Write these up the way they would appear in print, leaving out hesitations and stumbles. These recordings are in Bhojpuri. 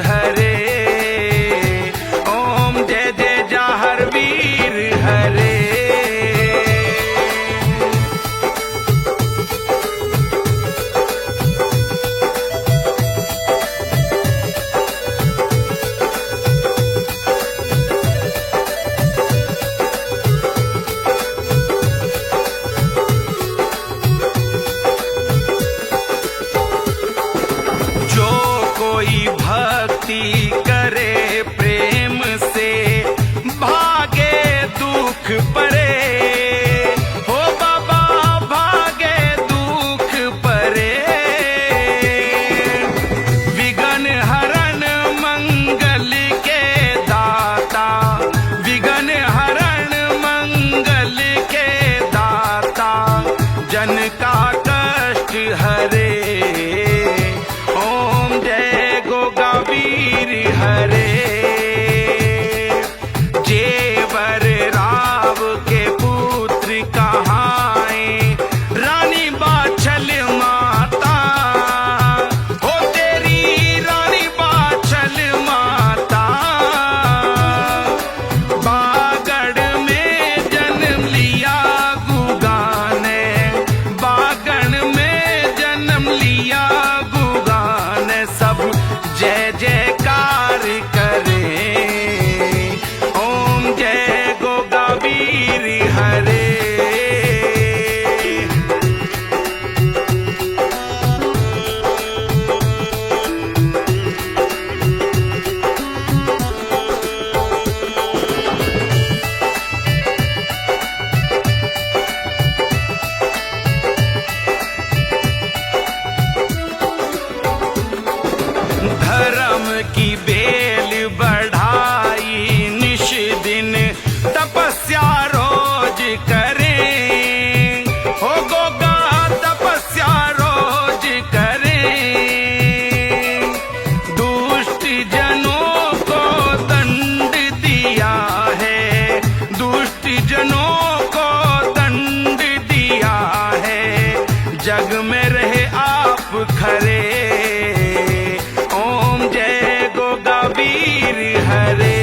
हरे। ओम जय जय जाहर वीर हरे। भक्ति करे प्रेम से भागे दुख परे। हो बाबा भागे दुख परे। विघ्न हरण मंगल के दाता, विघ्न हरण मंगल के दाता, जन का कष्ट हरे। वीर हरे। जेवर राव के पुत्र कहाए, रानी बाछल माता। हो तेरी रानी बाछल माता। बागड़ में जन्म लिया गुगा ने, बागड़ में जन्म लिया गुगा ने। सब जय जयकार करे। ओम जय गोगा वीर हरे। धर्म की बेल बढ़ाई निश दिन, तपस्या रोज करें। हो गोगा तपस्या रोज करें। दुष्ट जनों को दंड दिया है, दुष्ट जनों को दंड दिया है। जग में रहे आप खरे। वीर हरे।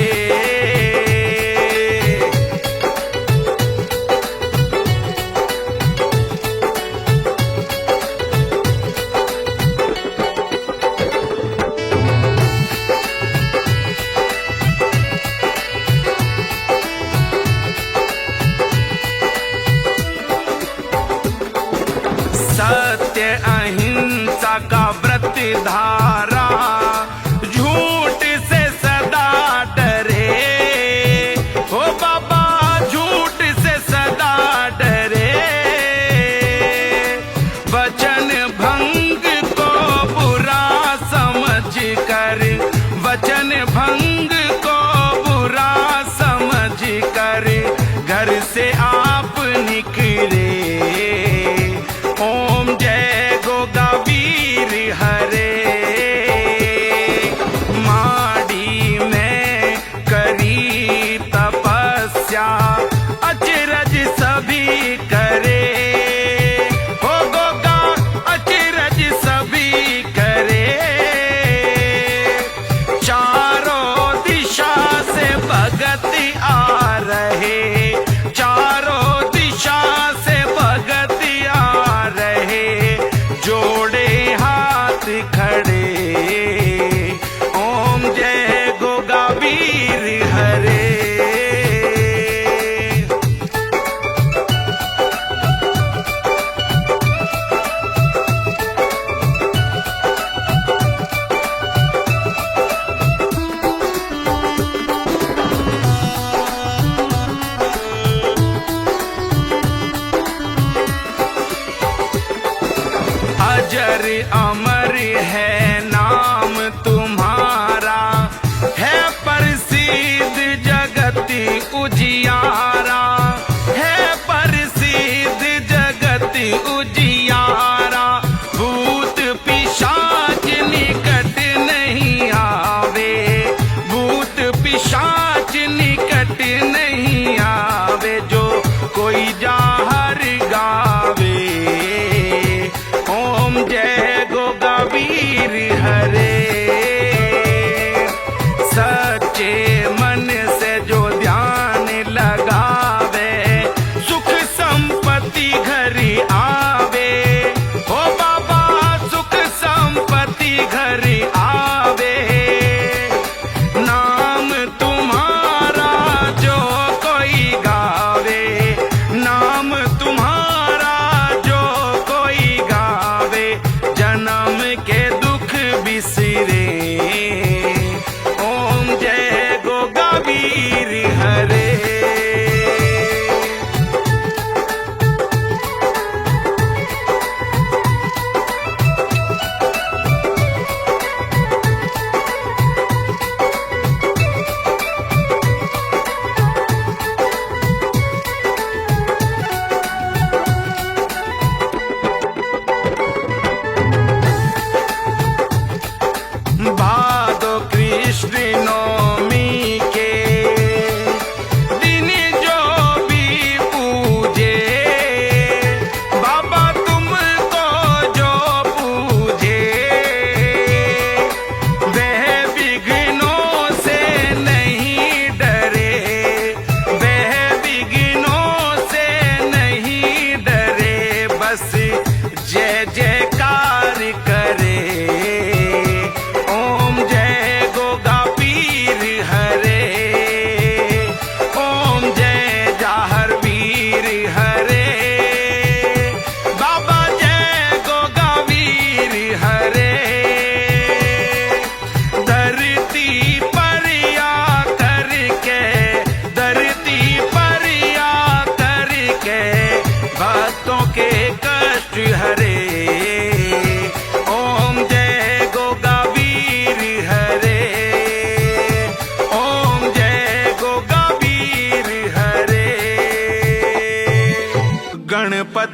सत्य अहिंसा का व्रत धारा, झूठ से सदा डरे। हो बाबा झूठ से सदा डरे। वचन भंग को बुरा समझ कर, वचन भंग को बुरा समझ कर, घर से आप निकले। ओम जय गोगा वीर हरे। माड़ी में करी तपस्या, अचरज सभी करे। हो गोगा अचरज सभी करे। चारों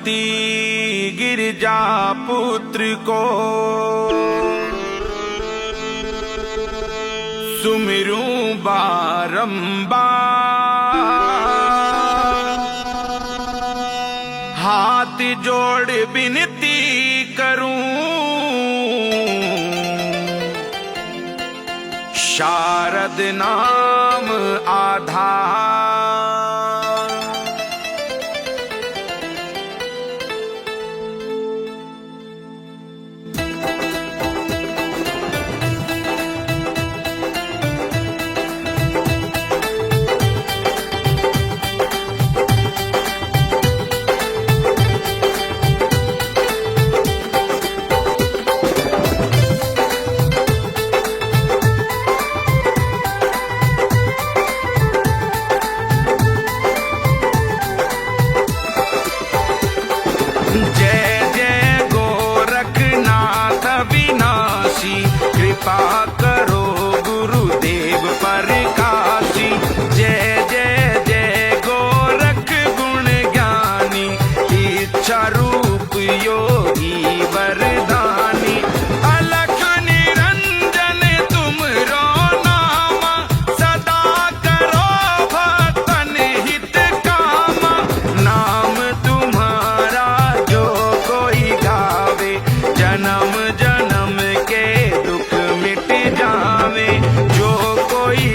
पति गिरजा पुत्र को सुमिरूं बारंबार, हाथ जोड़ विनती करूं शारद नाम आधार। कृपा करो गुरुदेव प्रकाशी। जय जय जय गोरख गुण ज्ञानी, इच्छा रूप योगी वरदानी। अलख निरंजन तुमरो नामा, सदा करो भक्तन हित कामा। नाम तुम्हारा जो कोई गावे, जन्म जन्म के दुख मिट जावे। जो कोई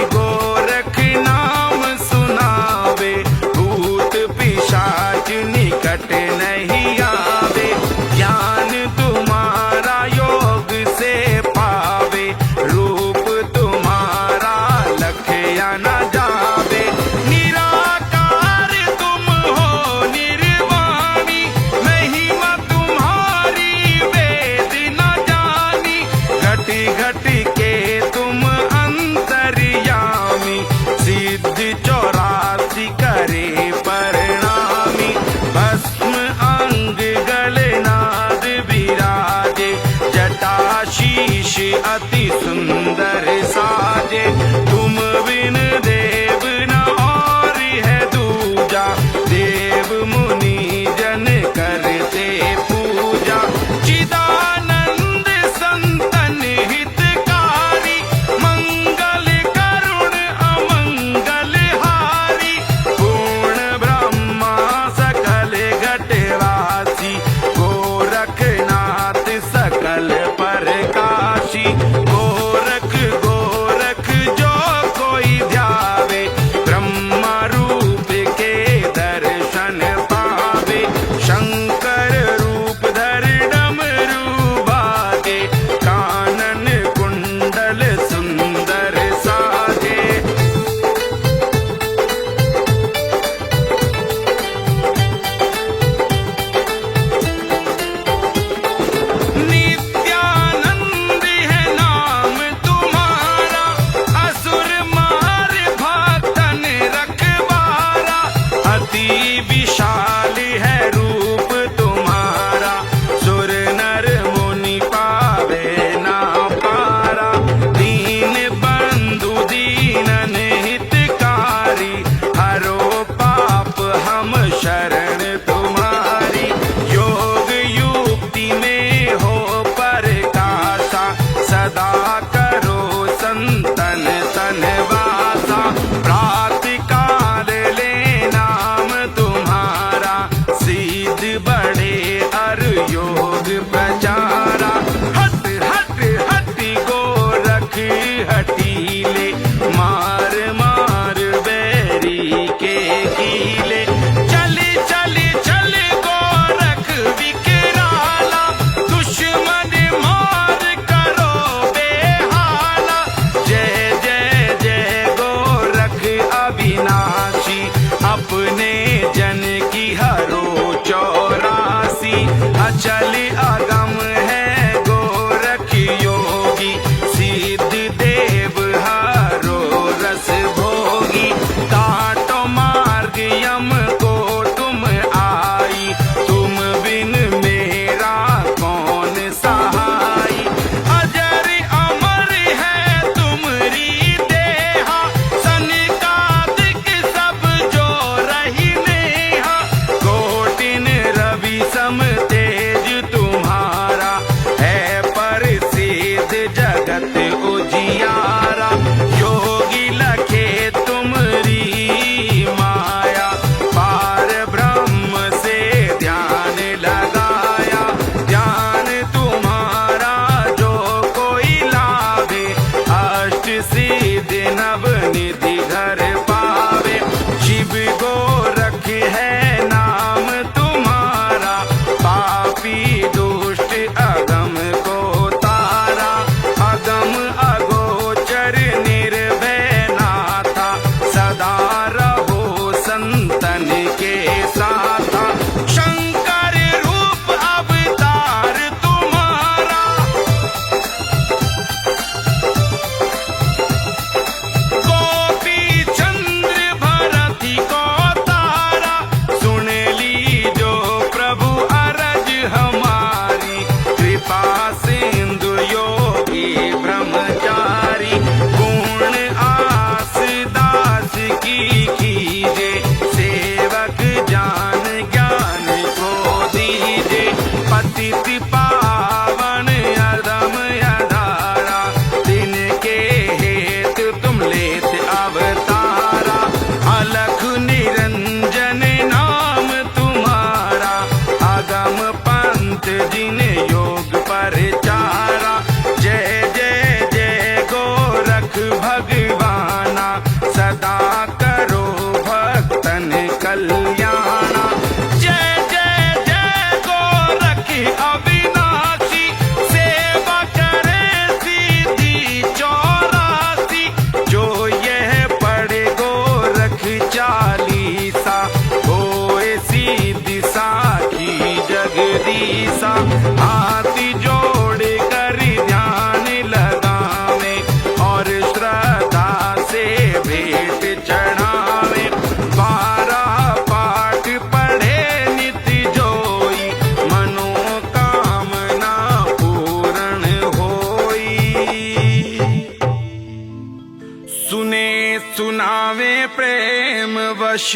सुनावे प्रेम वश,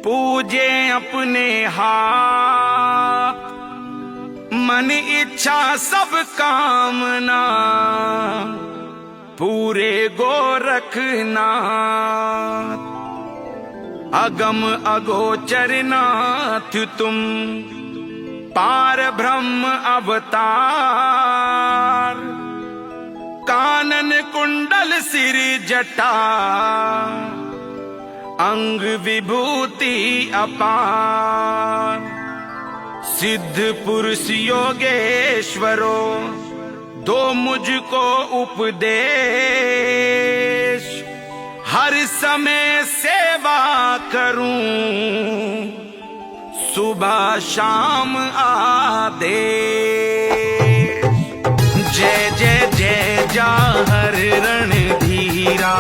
पूजे अपने हाथ, मन इच्छा सब कामना पूरे गोरखनाथ। अगम अगोचर नाथ तुम, पार ब्रह्म अवतार, कानन कुंडल सिर जटा, अंग विभूति अपार। सिद्ध पुरुष योगेश्वरो, दो मुझको उपदेश, हर समय सेवा करूं, सुबह शाम आदेश। जय जय जय जाहर रणधीरा,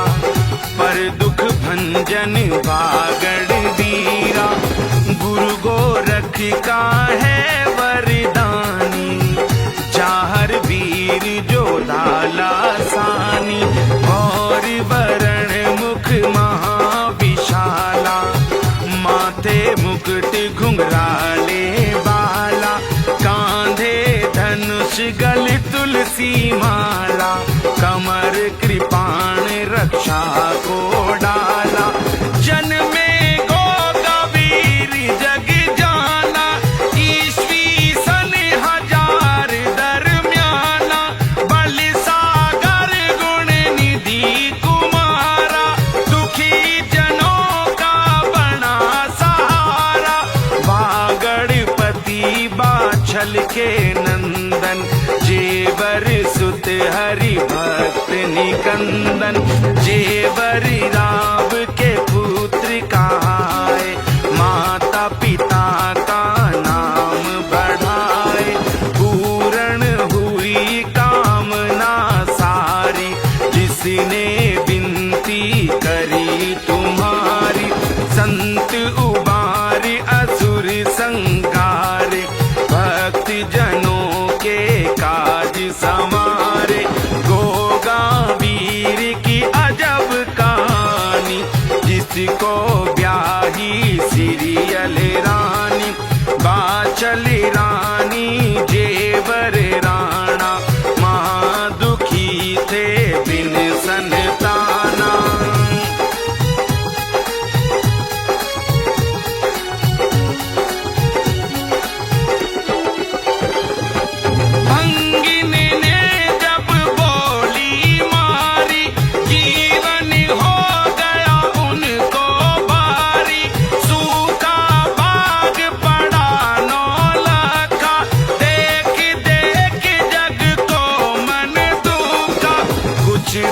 पर दुख भंजन बागड़ दीरा। गुरु गोरख का है वरदानी, जाहर वीर जोधाला सानी। और वरण मुख महाविशाला, माथे मुकुट घुंघराले बाला। कांधे धनुष गल तुलसी माला, कमर कृपाण रक्षा को डाला। जन्मे गोगा वीर जग जाना, ईस्वी सन 1000 दरम्याना। बल सागर गुण निधि कुमारा, दुखी जनों का बना सहारा। वागड़पति बाछल के नंदन, जेवर सुत हरि भक्त निकंदन। जेवर राव के पुत्र कहाए, माता पिता का नाम बढ़ाए। पूर्ण हुई कामना सारी, जिसने विनती करी तुम्हारी। संत उबारी असुर संगारे, भक्त जनों के काज समारे। गोगा वीर की अजब कहानी, जिसको ब्याही सिरियल रानी। बाचल रानी जेवर राणा, महादुखी थे बिन संताना।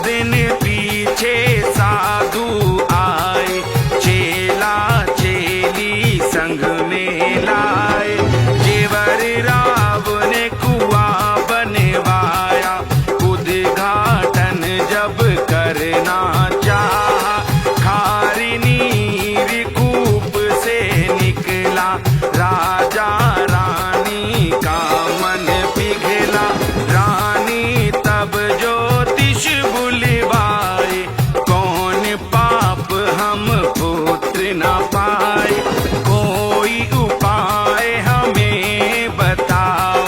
दिन पीछे साधु आए, चेला चेली संग में लाए। जेवर राव ने कुआ बनवाया, उद्घाटन जब करना चाहा। खारी नीर कूप से निकला, राजा रानी का मन पिघला। रानी तब ज्योतिष बुलवाए, कौन पाप हम पुत्र न पाए। कोई उपाय हमें बताओ,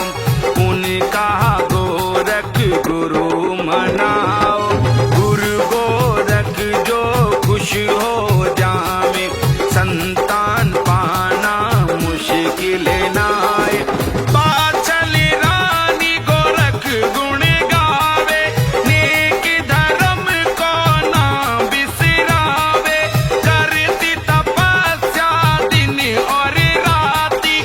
उनका गोरख गुरु मनाओ। गुरु गोरख जो खुश हो जावे, संतान पाना मुश्किल नाए। बाछल रानी गोरख गुण गावे, नेक धर्म को ना बिसरावे। करती तपस्या दिन और राती,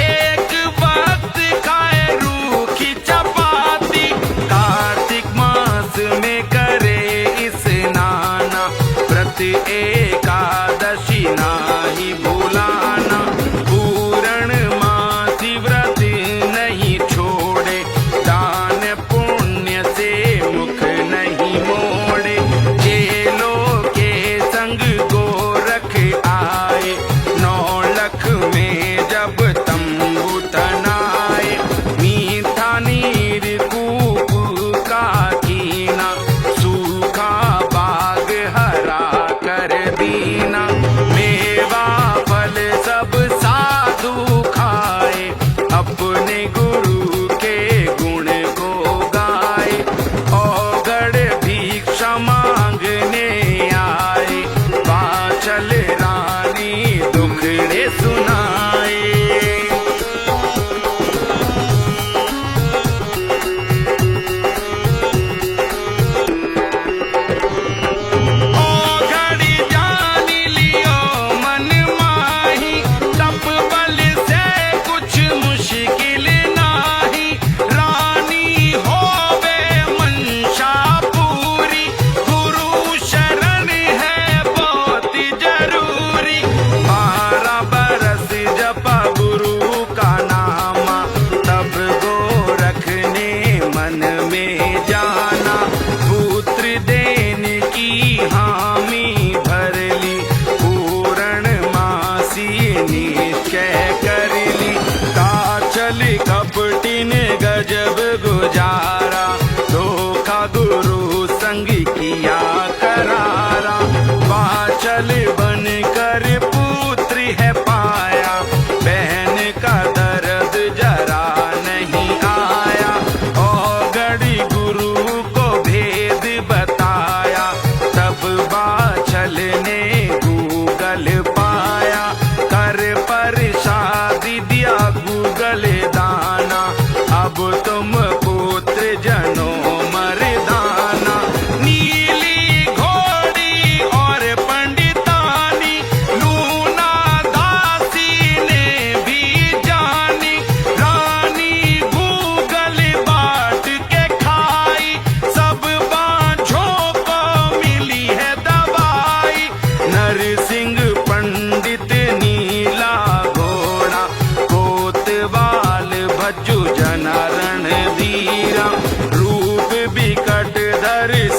एक वक्त खाए रूखी चपाती। कार्तिक मास में करे स्नाना, व्रत एकादशी नाही भूलाना। पूर्ण मासी व्रत नहीं छोड़े, दान पुण्य से मुख नहीं मोड़े। चेलों के संग गोरख आए, 9 लख में जब तंबू तनाए। मीठा नीर कूप का कीना, सूखा बाग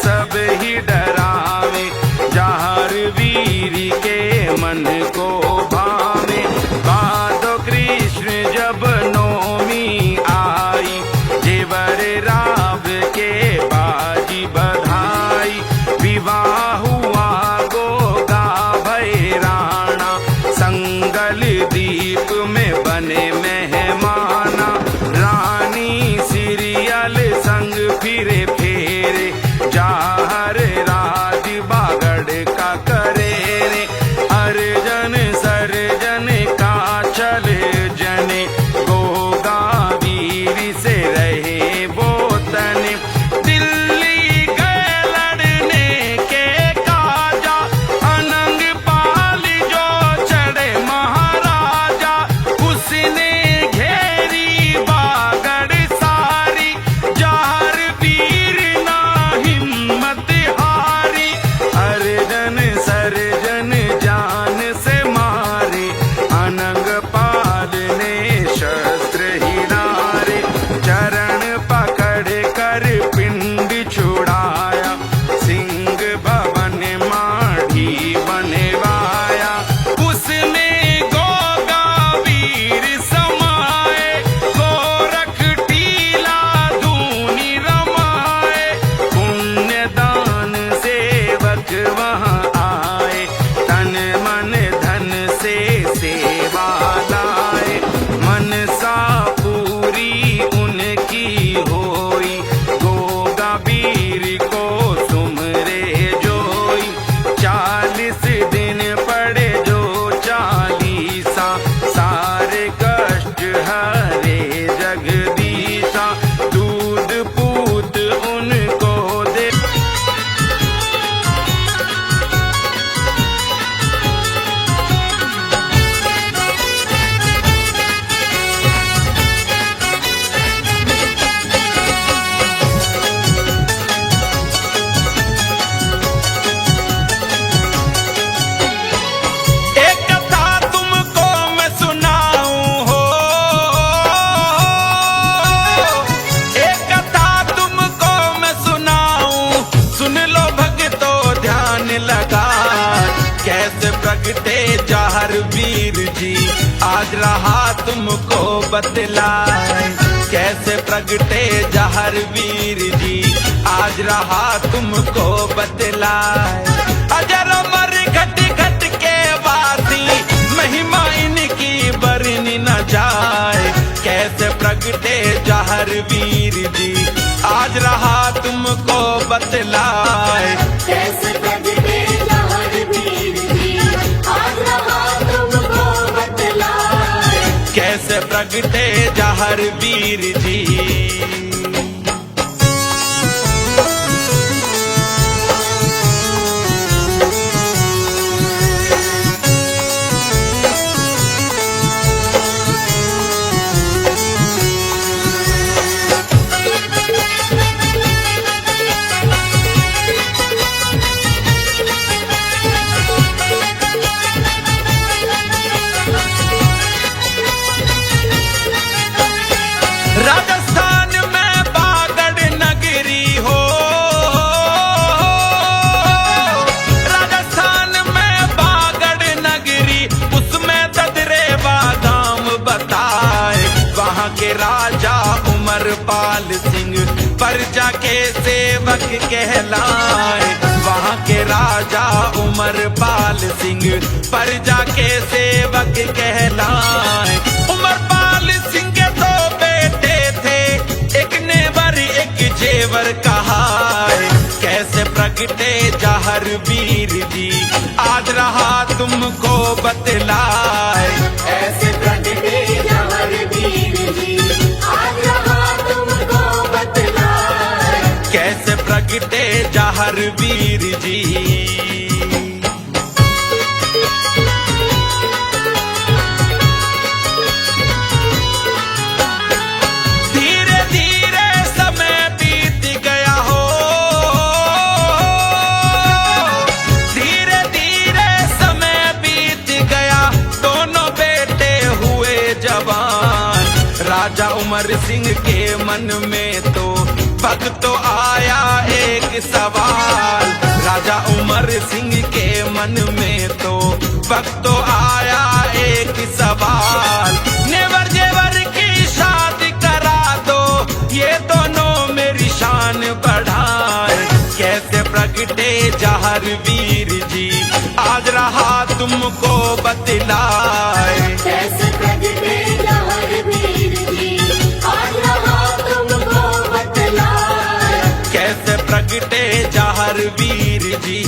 सब ही डरावे, जहर वीर के मन को भावे। भादो कृष्ण जब नौमी आई, जेवर राव के बाजी बधाई। विवाह हुआ गोगा भैराणा, संगल दीप में बने मेहमाना। रानी सीरियल संग फिरे फेरे, जहर राज बागड़ का करे रे। अर्जन सर्जन का चल जने, गोगा वीर से रहे वो तने। दिल्ली गए लड़ने के काजा, अनंग पाल जो चढ़े महाराजा। उसने घेरी बागड़ सारी, जहर वीर ना हिम्मत हारी। अर्जन सर्जन जान से मारे, अनंग पाल ने शस्त्र हिलारे। चरण पकड़ कर पिंड छुड़ाया, सिंह भवन माढ़ी बनवाया। उसमें गोगा वीर समाए, गोरख टीला दूनी रमाए। पुण्य दान सेवक वहाँ आए, तन मन धन से सेवा लाए। मनसा पूरी उनकी होई, गोगा वीर को सुमरे जोई। 40 दिन पड़े जो 40, सारे कष्ट हरे जगदीशा। दूध पूत उनको दे, एक कथा तुमको मैं सुनाऊं हो, एक कथा तुमको मैं सुनाऊं। सुन लो भक्तो ध्यान लगा, कैसे प्रगटे जहर वीर जी आज रहा तुमको बतलाए। कैसे प्रगटे जहर वीर जी आज रहा तुमको बतलाए। अजर अमर घट घट के वासी, महिमा इनकी बरनी न जाए। कैसे प्रगटे जहर वीर जी आज रहा तुमको बतलाए। कैसे प्रगटे जहर वीर जी आज रहा तुमको बतलाए। कैसे प्रगटे जहर वीर जी। राजस्थान में बागड़ नगरी हो, राजस्थान में बागड़ नगरी। उसमें ददरे बादाम बताए, वहाँ के राजा उमरपाल सिंह प्रजा के सेवक कहलाए। वहाँ के राजा उमरपाल सिंह प्रजा के सेवक कहलाए। उमरपाल सिंह के दो बेटे थे, एक नेवर एक जेवर कहाए। कैसे प्रगटे जहर वीर जी आज रहा तुमको बतलाए। ऐसे प्रगटे जहर वीर जी आज रहा तुमको बतलाए। कैसे प्रगटे जहर वीर जी। धीरे धीरे समय बीत गया हो, धीरे धीरे समय बीत गया। दोनों बेटे हुए जवान, राजा उमर सिंह के मन में तो भक्तों आया एक सवाल, राजा उमर सिंह के मन में तो भक्तों आया एक सवाल, नेवर जेवर की शादी करा दो, ये दोनों मेरी शान बढ़ाए। कैसे प्रगटे जहर वीर जी, आज रहा तुमको बतलाए। कैसे प्रगटे जहर वीर जी, आज रहा तुमको बतलाए। कैसे प्रगटे जहर वीर जी।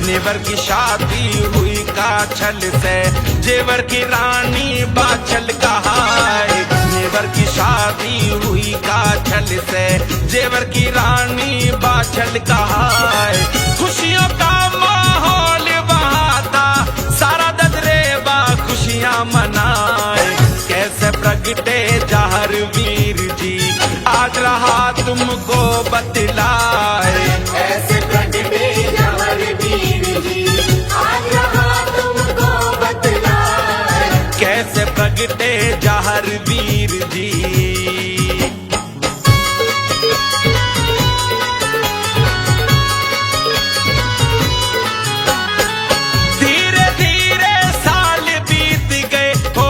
जेवर की शादी हुई काछल से, जेवर की रानी बाछल कहाए। जेवर की शादी हुई काछल से, जेवर की रानी बाछल कहाए। खुशियों का माहौल वहाँ था, सारा ददरेबा खुशियाँ मनाए। कैसे प्रगटे जहर वीर जी, आज रहा तुमको बतलाए। कैसे प्रगटे जहर वीर जी, आज रहा तुमको बतलाए। कैसे प्रगटे जहर वीर जी। धीरे धीरे साल बीत गए हो,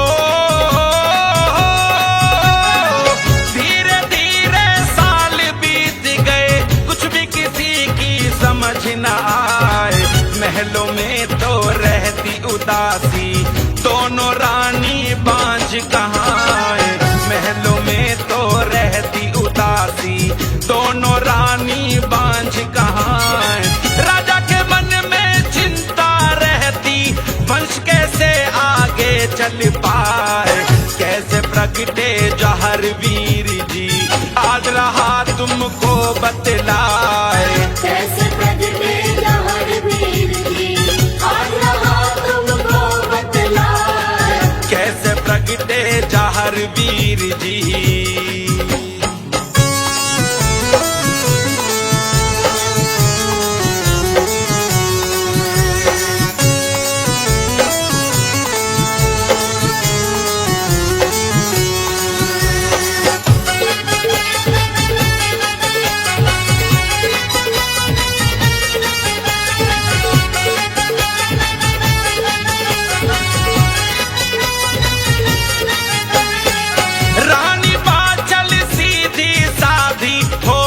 धीरे धीरे साल बीत गए, कुछ भी किसी की समझ न आए। महलों में तो रहती उदासी, दोनों रानी बांझ कहाँ है। महलों में तो रहती उदासी, दोनों रानी बांझ कहाँ है। राजा के मन में चिंता रहती, वंश कैसे आगे चल पाए। कैसे प्रगटे जहर वीर जी, आज रहा तुमको बतलाए। कैसे प्रगटे जहर वीर जी, आज रहा तुमको बतलाए। कैसे प्रगटे जहर वीर जी। रानी बाचल सीधी साधी हो,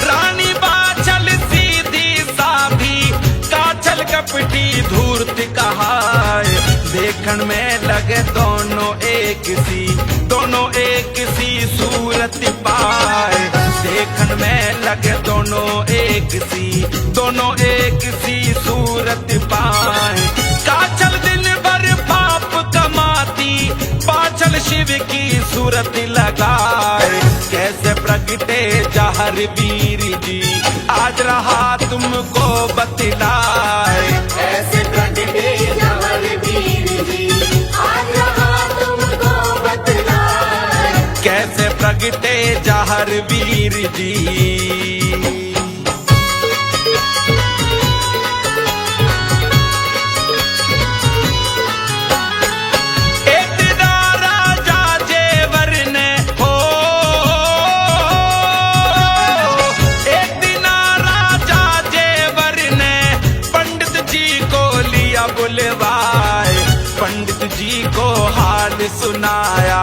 रानी बाचल सीधी साधी, काचल कपटी धूर्त कहाए। देखन में लगे दोनों एक सी, दोनों एक सी सूरत पाए। देखन में लगे दोनों एक सी, दोनों एक सी सूरत पाए। काचल दिन भर पाप कमाती, पाचल शिव की सूरत लगाए। कैसे प्रगटे जहर वीर जी, आज रहा तुमको बतलाए। कैसे प्रगटे जहर वीर जी, आज रहा तुमको बतलाए। कैसे प्रगटे जहर वीर जी। पंडित जी को हाल सुनाया,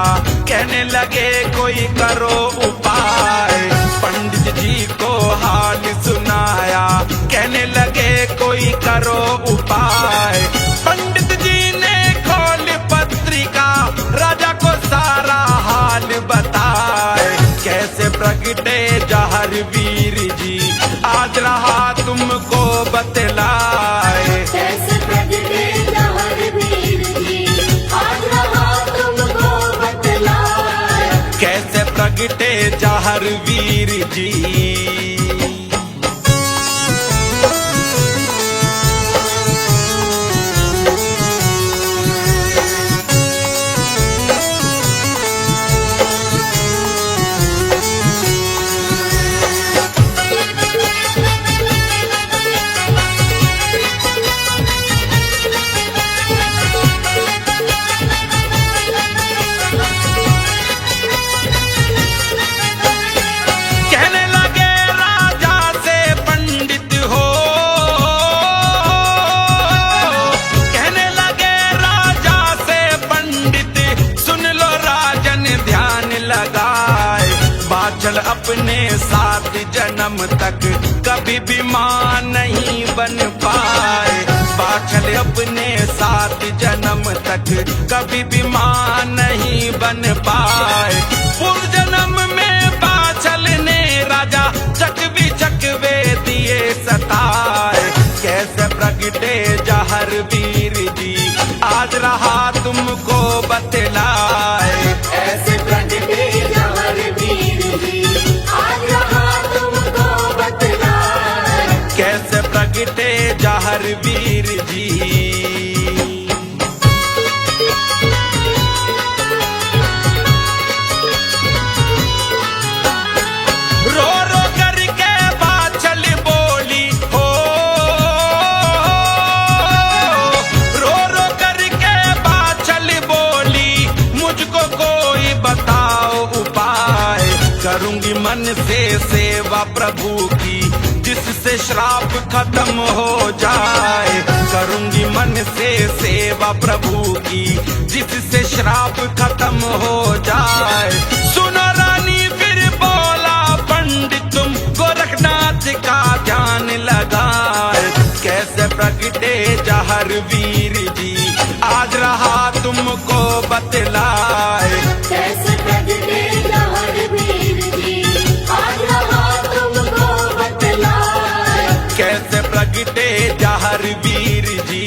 कहने लगे कोई करो उपाय। पंडित जी को हाल सुनाया, कहने लगे कोई करो उपाय। पंडित जी ने खोल पत्रिका, राजा को सारा हाल बताए। कैसे प्रगटे जहर जहर वीर जी आज रहा तुमको बतलाए। कैसे प्रगटे जहर वीर जी आज रहा तुमको बतलाए। कैसे प्रगटे जहर वीर जी। कहने लगे राजा से पंडित हो, कहने लगे राजा से पंडित, सुन लो राजन ध्यान लगाए। बाचल अपने 7 जन्म तक कभी भी मां नहीं बन पाए। बाचल अपने 7 जन्म तक कभी भी मां नहीं बन पाए। पूर्व जन्म में बाचल ने राजा चकवे दिए सताए। कैसे प्रगटे जहर वीर जी आज रहा तुमको बतलाए। ऐसे प्रगटे जहर वीर जी आज रहा तुमको बतलाए। कैसे प्रगटे जहर वीर जी। रो रो करके बाचल बोली हो, रो रो करके बाचल बोली, मुझको कोई बताओ उपाय। करूंगी मन से सेवा प्रभु की जिससे श्राप खत्म हो जाए। करूंगी मन से सेवा प्रभु की जिससे श्राप खत्म हो जाए। सुनो रानी फिर बोला पंडित तुम गोरखनाथ का ध्यान लगाए। कैसे प्रगटे जहर वीर जी आज रहा तुमको बतलाए। कैसे प्रगटे जहर वीर जी आज रहा तुमको बतलाए। कैसे प्रगटे जहर वीर जी।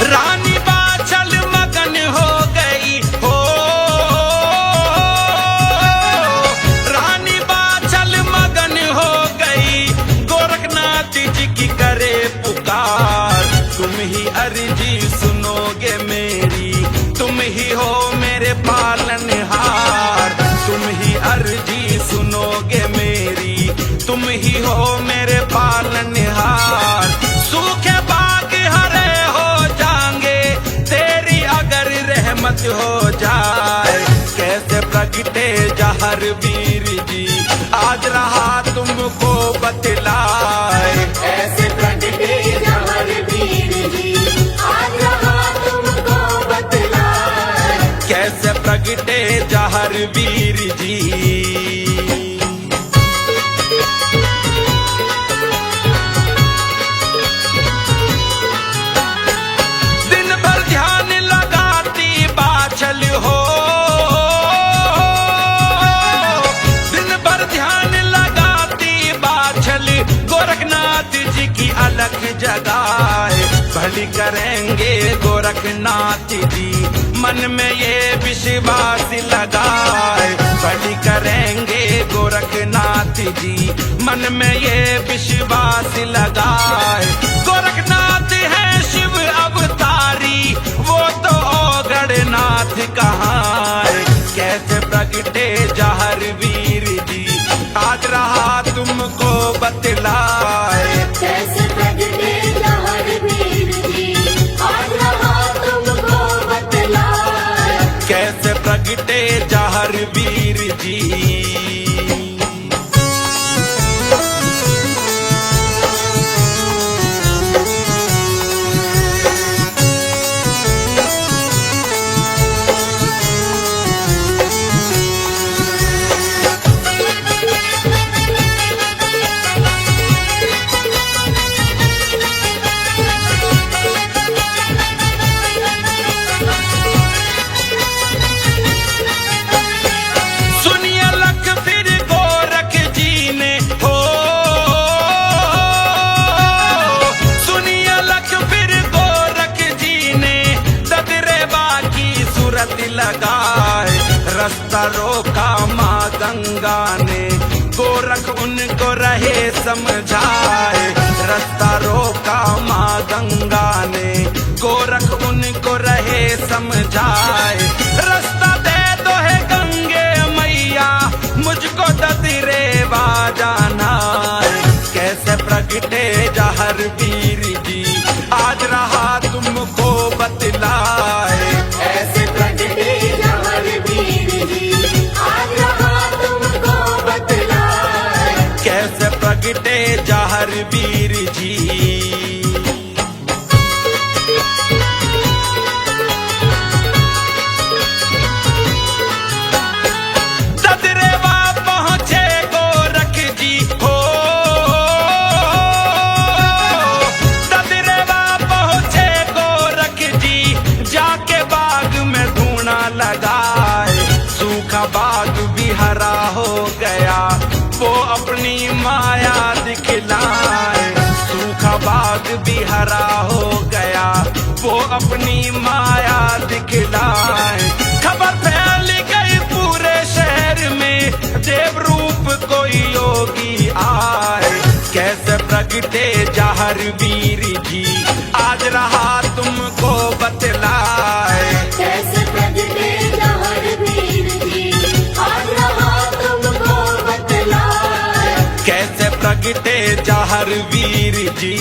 रानी बाचल मगन हो गई हो, रानी बाचल मगन हो गई, गोरखनाथ जी की करे पुकार। तुम ही अर्जी सुनोगे मेरी, तुम ही हो मेरे पालनहार। तुम ही अर्जी सुनोगे मेरी, तुम ही हो मेरे पालनहार। सूखे बाग हरे हो जाएंगे तेरी अगर रहमत हो जाए। कैसे प्रगटे जहर वीर जी आज रहा तुमको बतलाए। ऐसे प्रगटे जहर वीर जी आज रहा तुमको बतलाए। कैसे प्रगटे जहर वीर जी। दिन भर ध्यान लगाती बाचल हो, दिन भर ध्यान लगाती बाचल, गोरखनाथ जी की अलग जगाए। भली करेंगे गोरखनाथ जी मन में ये विश्वास लगाए। भली करेंगे गोरखनाथ जी मन में ये विश्वास लगाए। गोरखनाथ है शिव अवतारी वो तो औगड़नाथ कहाँ है। कैसे प्रगटे जहर वीर जी आज रहा तुमको बतलाए। कैसे प्रगटे जहर वीर जी आज रहा तुमको बतलाए। कैसे प्रगटे जहर वीर जी। रोका माँ गंगा ने, गोरख उनको रहे समझाए। रास्ता रोका माँ गंगा ने, गोरख उनको रहे समझाए। रास्ता दे दो है गंगे मैया, मुझको ददरेवा जाना है। कैसे प्रगटे जहर वीर जी, आज रहा तुमको बतलाए। ऐसे प्रगटे जहर वीर जी, आज रहा तुमको बतलाए। कैसे प्रगटे जहर वीर जी। ददरेवा पहुंचे गोरख जी हो, ददरेवा पहुंचे गोरख जी, जाके बाग में ढूंढा लगाए। सूखा बाग भी हरा हो गया, वो अपनी माया दिखलाए। सूखा बाग भी हरा हो गया, वो अपनी माया दिखलाए। खबर फैल गई पूरे शहर में, देव रूप कोई योगी आए। कैसे प्रगटे जहर वीर जी, आज रहा तुमको बतलाए। कैसे प्रगटे जहर वीर जी, आज रहा तुमको बतलाए। कैसे प्रगटे जहर वीर जी।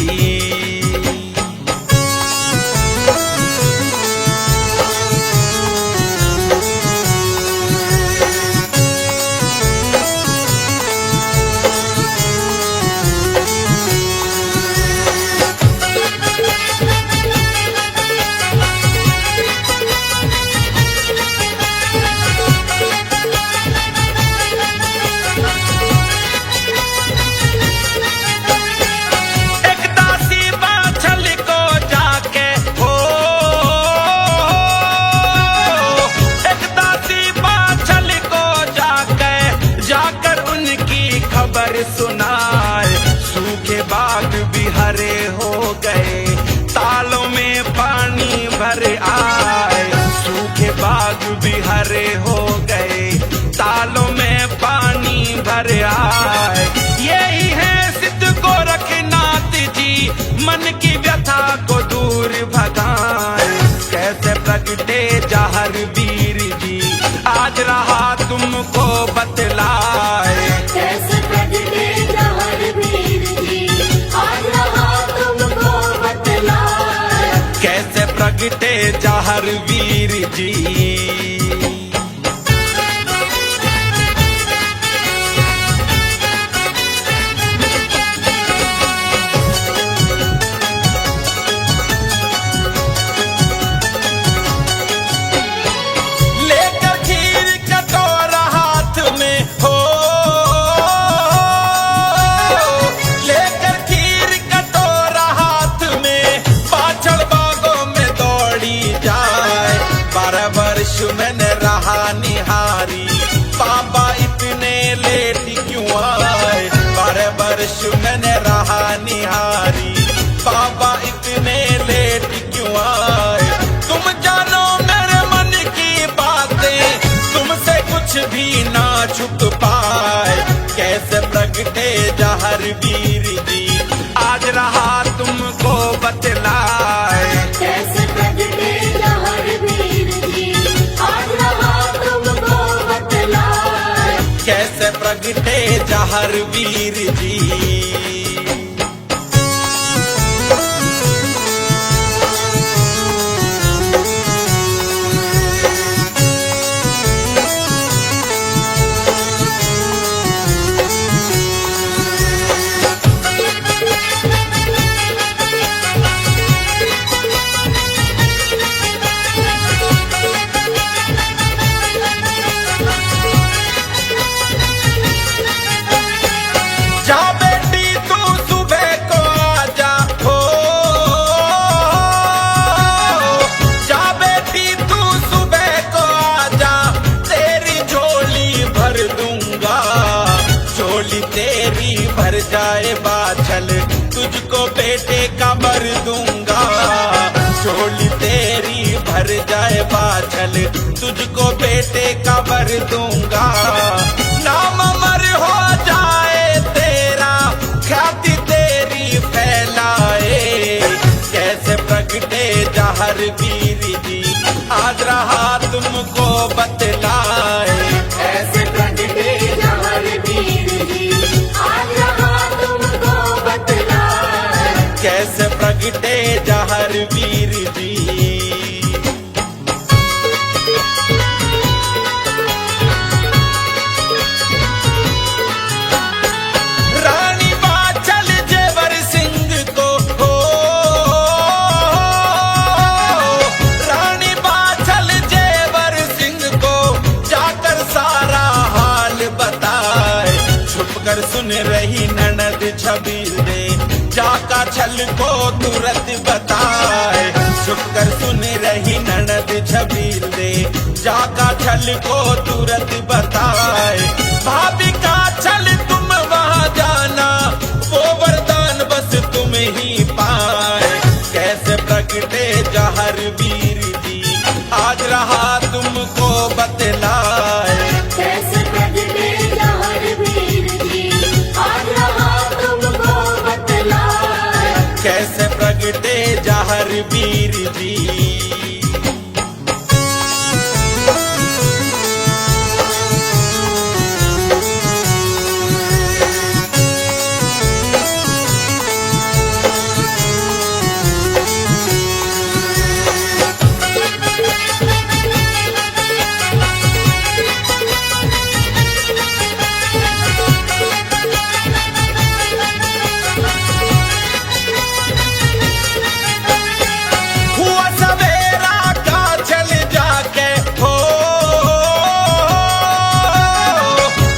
एक दासी बाछल को जाके हो, एक दासी बाछल को जाके, जाकर उनकी खबर सुनाए। सूखे बाग भी हरे हो गए, तालों में पानी भर आए। सूखे बाग भी हरे हो गए, तालों में पानी भर आए। यही है सिद्ध गोरखनाथ जी, मन की व्यथा को दूर भगाए। कैसे प्रगटे जहर वीर जी, आज रहा तुमको बतलाए। कैसे प्रगटे जहर वीर जी, आज रहा तुमको बतलाए। कैसे प्रगटे जहर वीर जी। लेकर खीर कटोरा हाथ में हो, लेकर खीर कटोरा हाथ में, पाछड़ बागों में दौड़ी जाए। 12 वर्ष मैंने रहा निहारी, बाबा इतने लेट क्यों आए। 12 वर्ष मैंने रहा निहारी, बाबा इतने लेट क्यों आए। तुम जानो मेरे मन की बातें, तुमसे कुछ भी ना छुप पाए। कैसे प्रगटे जहर वीर जी, आज रहा तुमको बतलाए। कैसे प्रगटे जहर वीर जी, आज रहा तुमको बतलाए। कैसे प्रगटे जहर वीर जी। जा बेटा बेटे का वर दूंगा, नाम अमर हो जाए तेरा, ख्याति तेरी फैलाए। कैसे प्रगटे जहर वीर जी, आज रहा तुमको बतलाए। ऐसे प्रगटे जहर वीर जी, आज रहा तुमको बतलाए। कैसे प्रगटे जहर वीर जी। रानी बाचल जेवर सिंह को हो, रानी बाचल जेवर सिंह को जाकर सारा हाल बताए। छुपकर सुन रही ननद छबील दे, जाका छल को तुरंत बताए। छुपकर सुन रही ननद छबील दे, जाका छल को तुरंत बताए। भाभी का छल तुम वहां जाना, वो वरदान बस तुम ही पाए। कैसे प्रगटे जहर वीर जी, आज रहा तुमको बतलाए। कैसे प्रगटे जहर वीर जी, आज रहा तुमको बतलाए। कैसे प्रगटे जहर वीर जी। हुआ सवेरा का चल जाके हो,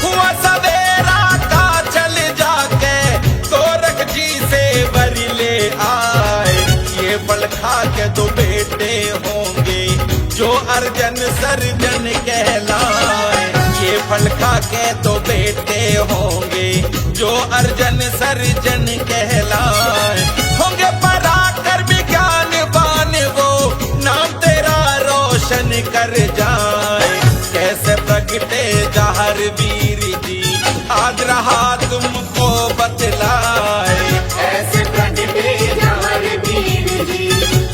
हुआ सवेरा का चल जाके गोरख जी से वर ले आए। ये फल खा के दो बेटे होंगे, जो अर्जन सर्जन कहलाए। ये फल खा के दो बेटे होंगे, जो अर्जन सर्जन कहलाए। होंगे पराकर विज्ञानवान वो, नाम तेरा रोशन कर जाए। कैसे प्रगटे जहर वीर जी, आज रहा तुमको बतलाए। ऐसे प्रगटे जहर वीर जी,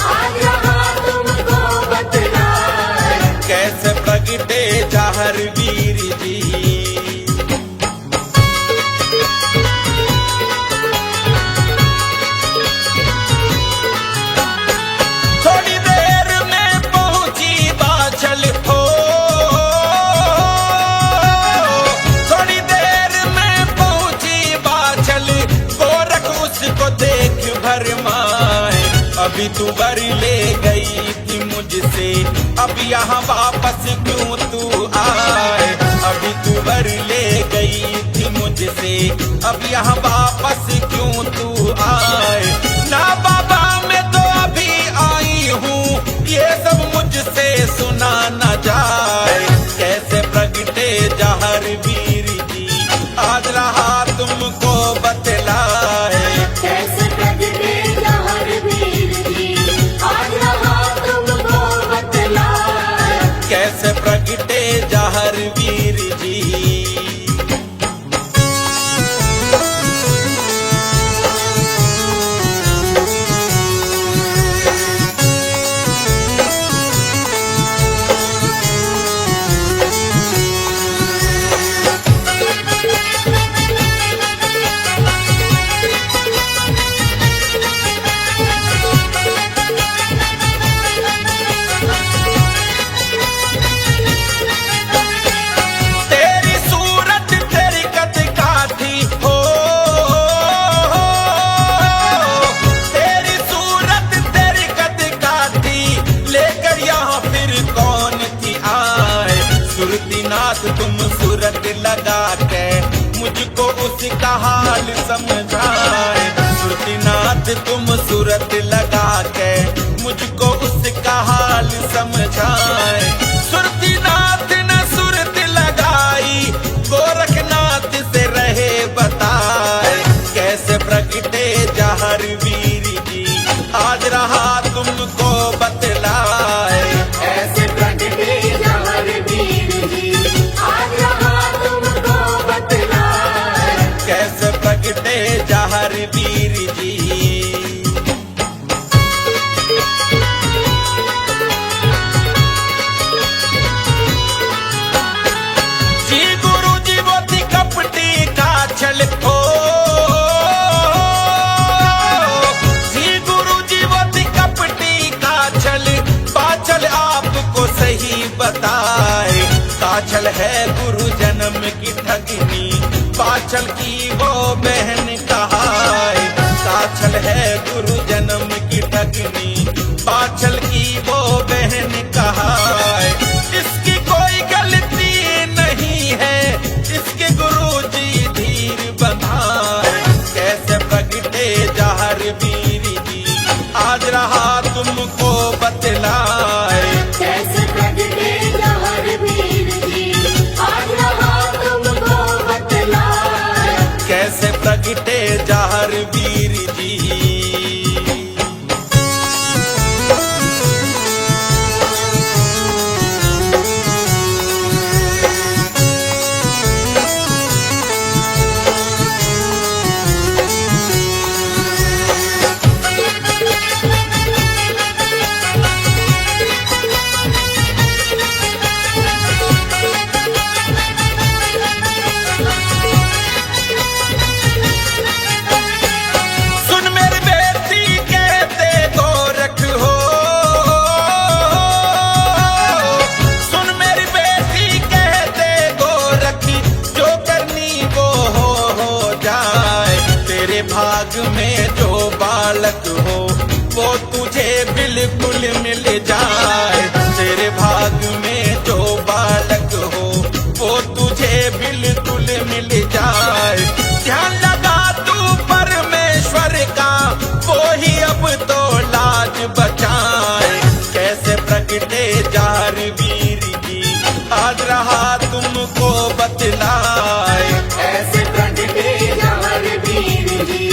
आज रहा तुमको बतलाए। कैसे प्रगटे जहर वीर जी। थोड़ी देर में पहुंची बाछल हो, थोड़ी देर में पहुंची बाछल, गोरख उसको देख भरमाए। अभी तू वर ले गई थी मुझसे, अब यहाँ वापस क्यों तू आए। अभी तू वर ले गई थी मुझसे, अब यहाँ वापस क्यों तू आए। ना बाबा मैं तो अभी आई हूँ, ये सब मुझसे सुना न जाए। कैसे प्रगटे जहर वीर जी, आज रहा तुमको बतलाए। कैसे प्रगटे जहर वीर जी, आज रहा तुमको बतलाए। कैसे प्रगटे जहर वीर जी। तेरी सूरत तेरी कद का थी हो, तेरी सूरत तेरी कद का थी, लेकर यहाँ फिर कौन थी आए। सुरतीनाथ तुम सूरत लगा के मुझको उसका हाल समझाए। सुरतीनाथ तुम सूरत लगा के मुझको उसका हाल समझाए। सुरतीनाथ न सूरत लगाई, गोरखनाथ से रहे बताए। कैसे प्रगटे जहर वीर जी, आज रहा तुमको बतलाए। ऐसे प्रगटे जहर वीर ही बताए। काछल है गुरु जन्म की ठगनी, पाछल की वो बहन कहाए। काछल है गुरु जन्म की ठगनी, पाछल की वो बहन कहाए। इसकी कोई गलती नहीं है, इसके गुरु जी धीर बंधाए। कैसे प्रगटे जहर वीर जी, आज रहा तुमको बतलाए। कैसे प्रगटे जहर वीर जी, आज रहा तुमको बतलाए। कैसे प्रगटे जहर वीर जी। भाग में जो बालक हो वो तुझे बिल्कुल मिल जाए। तेरे भाग में जो बालक हो वो तुझे बिल्कुल मिल जाए। ध्यान लगा तू परमेश्वर का, वो ही अब तो लाज बचाए। कैसे प्रगटे जहर वीर जी, आज रहा तुमको बतलाए। कैसे प्रगटे जहर वीर जी,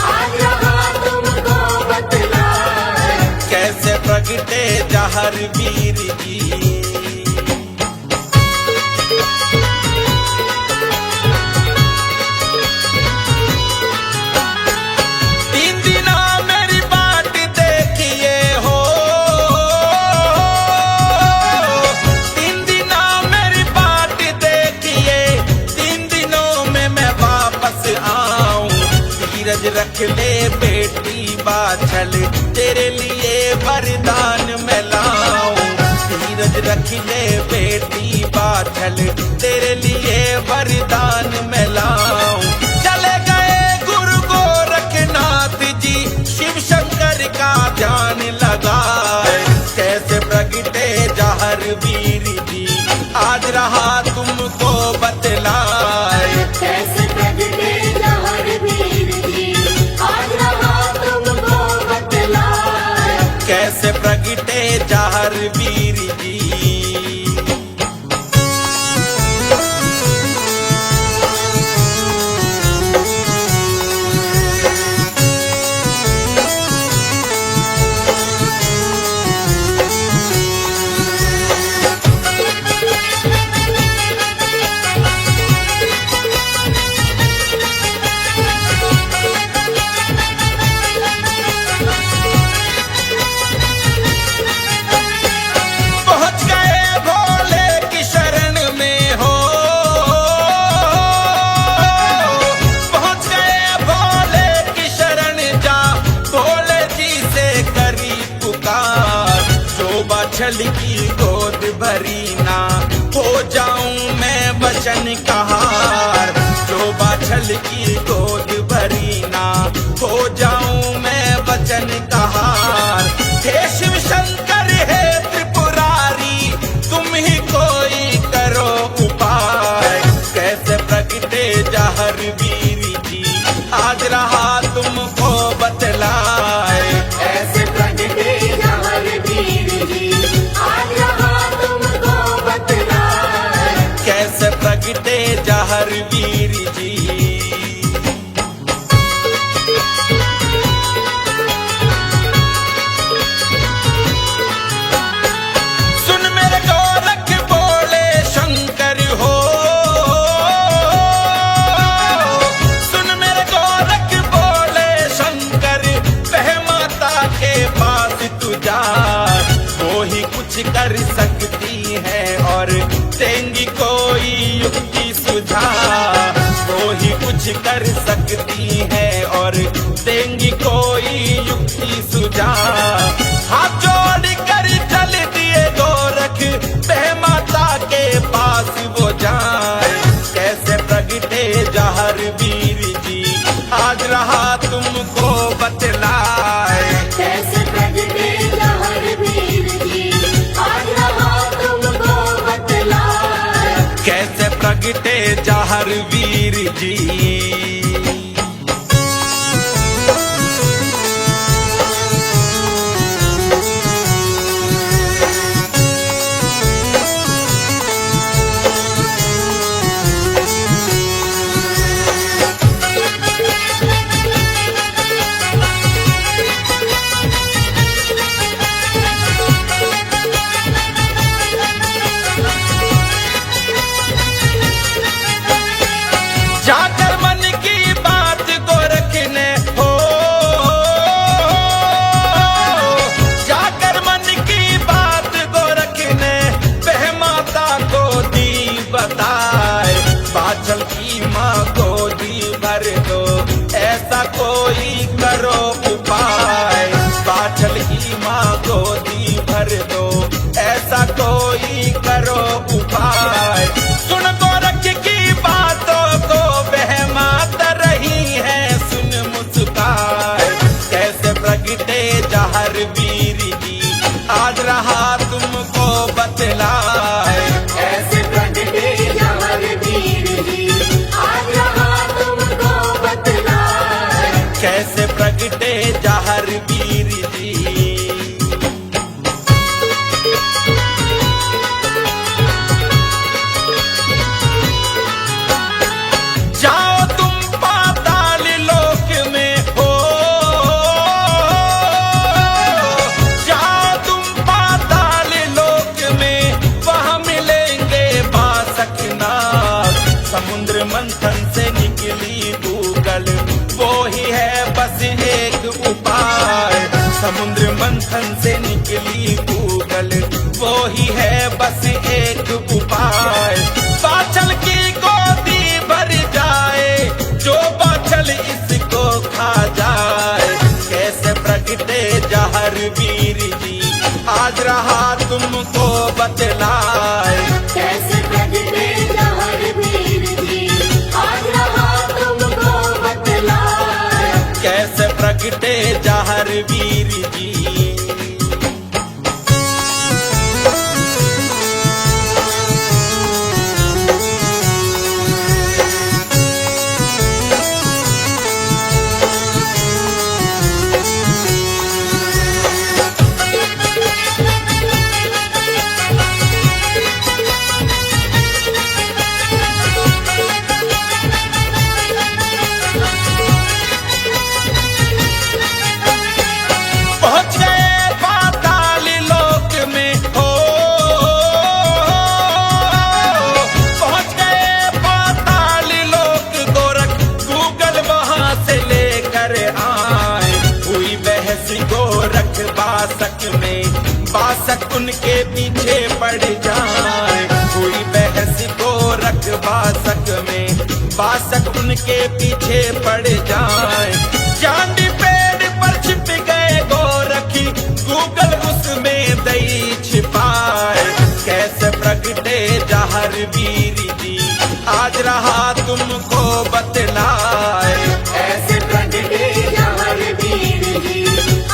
आज रहा तुमको बतलाए। कैसे प्रगटे जहर वीर जी। तीन दिना मेरी बाट देखिए हो, तीन दिना मेरी बाट देखिए। 3 दिनों में मैं वापस आऊं। धीरज रख ले बेटी बाछल, तेरे लिए वरदान मैं लाऊं। धीरज रख ले बेटी बाछल, तेरे लिए वरदान मैं लाऊं। चले गए गुरु गोरखनाथ जी, शिव शंकर का ध्यान लगाए। कैसे प्रगटे जहर वीर जी, आज रहा तुमको बतलाए। कैसे प्रगटे जहर वीर जी, आज रहा तुमको बतलाए। कैसे प्रगटे जहर वीर जी। पहुंच गए भोले की शरण में हो, पहुंच गए भोले की शरण जा। भोले जी से करी पुकार, जो बाछल की गोद भरी ना हो जाऊं मैं वचन कहार। जो बाछल की गोद भरी ना हो जाऊं मैं वचन कहार। हे शिव शंकर हे त्रिपुरारी, तुम ही कोई करो उपाय। कैसे प्रगटे जहर वीर जी, आज रहा तुमको बतलाए। कैसे प्रगटे जहर वीर जी, आज रहा तुमको बतलाए। कैसे प्रगटे जहर वीर जी। सुन मेरे गोरख बोले शंकर हो, सुन मेरे गोरख बोले शंकर। वह माता के पास तू जा, वो ही कुछ कर सकती है और देंगी कोई युक्ति सुझाव। वो ही कुछ कर सकती है और देंगी कोई युक्ति सुझाव। हाथ जोड़ कर चल दिए गोरख माँ गोदी भर दो, ऐसा कोई करो उपाय। सुन गोरख की बातों को बहमात रही है सुन मुस्काए। कैसे प्रगटे जहर वीर जी आज रहा तुमको बतलाए। ऐसे प्रगटे जहर वीर जी आज रहा तुमको बतलाए। कैसे प्रगटे जहर वीर जी। जाओ तुम पाताल लोक में हो, जाओ तुम पाताल लोक में, वहां मिलेंगे बासकनाथ। समुद्र मंथन से निकली गूगल, वो ही है बस एक उपाय। समुद्र मंथन से निकली गूगल, वो ही है बस एक उपाय। बाछल की गोदी भर जाए, जो बाछल इसको खा जाए। कैसे प्रगटे जहर वीर जी आज रहा तुमको बतलाए। कैसे प्रगटे जहर वीर जी आज रहा तुमको बतलाए। कैसे प्रगटे जहर वीर जी। पहुंच गए पाताल लोक में हो, पहुंच गए पाताल लोक। गोरख गूगल वहां से लेकर आए। हुई बहस गोरख बासक में, बासक उनके पीछे पड़ जाए। हुई बहस गोरख बासक में, बासक उनके पीछे पड़ जाए। चांदी पेड़ पर छिप गए गोरखी, गूगल उसमें दई छिपाए। कैसे प्रगटे जहर वीर जी आज रहा तुमको बतलाए। ऐसे प्रगटे जहर वीर जी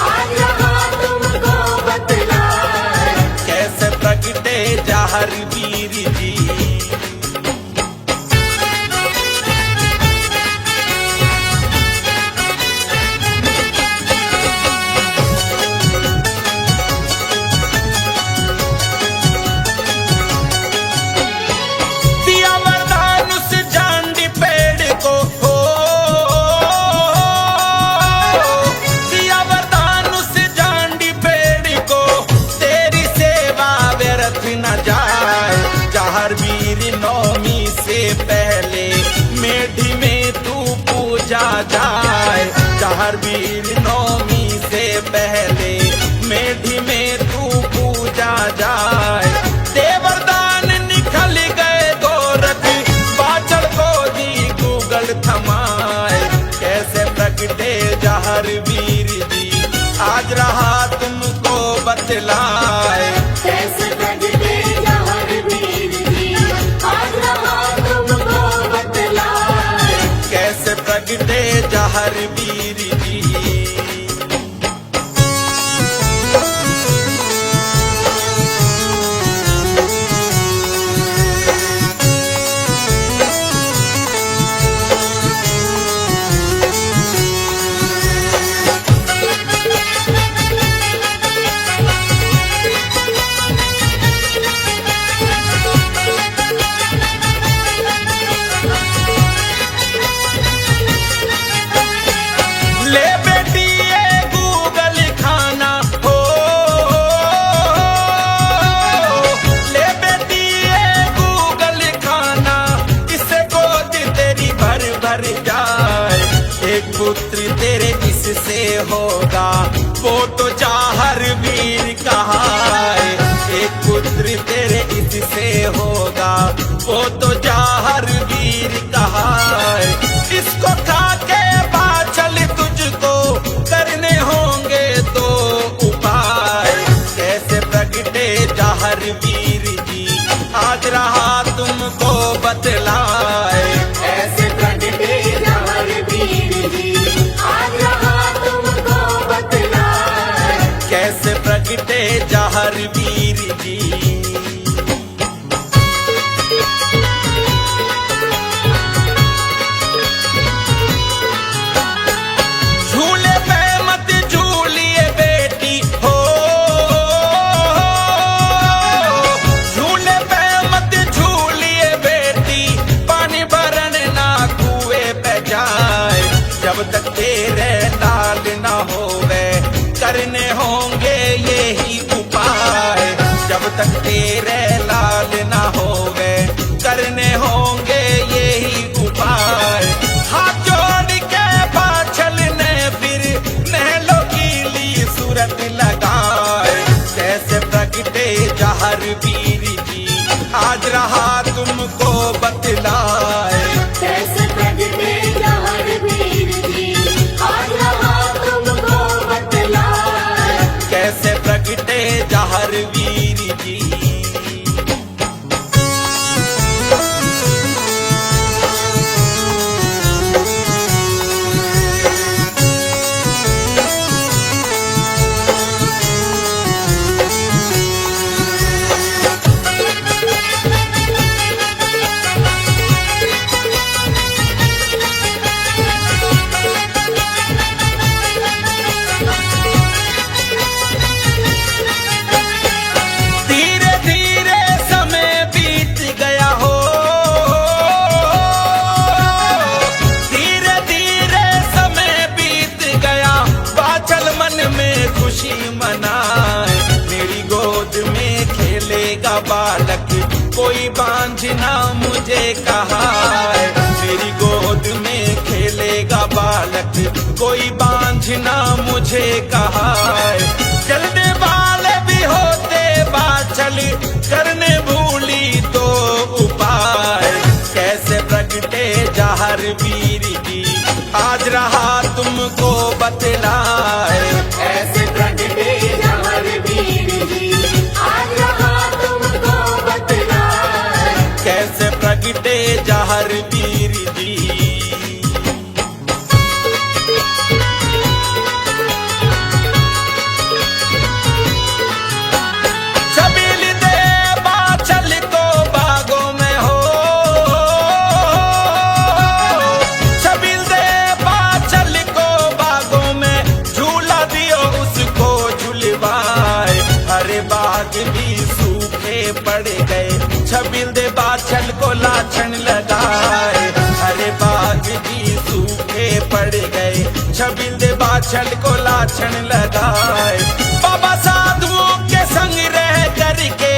आज रहा तुमको बतलाए। कैसे प्रगटे जहर वीर जी। दिया वरदान उस जांडी पेड़ को हो, दिया वरदान उस जांडी पेड़ को, तेरी सेवा व्यर्थ न जाए। जहर वीर नौमी से पहले मेढी में तू पूजा जाए। जहर वीर नौमी से पहले मेढी में तू पूजा जाए। देवरदान निकल गए गोरख, बाछल गोदी गूगल थमाए। कैसे प्रगटे जहर वीर जी आज रहा तुमको बतलाए। कैसे प्रगटे जहर वीर जी आज रहा तुमको बतलाए। कैसे प्रगटे जहर वीर जी। ले बेटी ये गूगल खाना हो, ले बेटी ये गूगल खाना, इससे गोद तेरी भर भर जाए। एक पुत्र तेरे इससे होगा, वो तो जहर वीर कहाए। एक पुत्र तेरे इससे होगा, वो तो जहर वीर कहाए। इसको खा के बाछल तुझको करने होंगे तो उपाय। प्रगटे जहर वीर जी। झूले पे मत झूलिए बेटी हो, झूले पे मत झूलिए बेटी, पानी भरन ना कुएं पे जाए। जब तक तेरे लाल ना होवे करने होंगे यही उपाय। जब तक तेरे लाल ना होवे करने होंगे यही उपाय। हाथ जोड़ के बाछल ने फिर नहलों की ली सूरत लगाए। कैसे प्रगटे जहर वीर जी, आज रहा तुमको बतलाए। कैसे प्रगटे जहर वीर जी, आज रहा तुमको बतलाए। कैसे प्रगटे जहर वीर जी। धीरे धीरे समय बीत गया हो, धीरे धीरे समय बीत गया। बाचल मन में खुशी मनाए। मेरी गोद में खेलेगा बालक, कोई बांझना मुझे कहा है। मेरी गोद में खेलेगा बालक, कोई बांझना मुझे कहा है। जलने वाले भी होते बाछल, करने भूली तो उपाय। कैसे प्रगटे जहर वीर जी, आज रहा तुमको बतलाए। कैसे प्रगटे जहर वीर जी, आज रहा तुमको बतलाए। कैसे प्रगटे जहर वीर जी। छबील दे बाछल को बागों में हो, छबील दे बाछल को बागों में, झूला दियो उसको झुलवाए। हरे बाग भी सूखे पड़ गए, छबील दे बाछल को लाछन लगाए। हरे बाग भी सूखे पड़ गए, छबील दे बाछल को लाछन लगाए। बाबा साधुओं के संग रह करके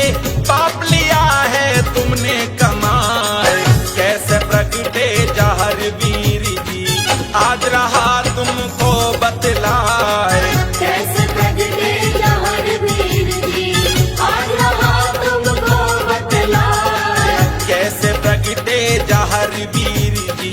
पाप लिया है तुमने कमाए। कैसे प्रगटे जहर वीर जी, आज रहा तुमको बतलाए। कैसे प्रगटे जहर वीर जी, आज रहा तुमको बतलाए। कैसे प्रगटे जहर वीर जी।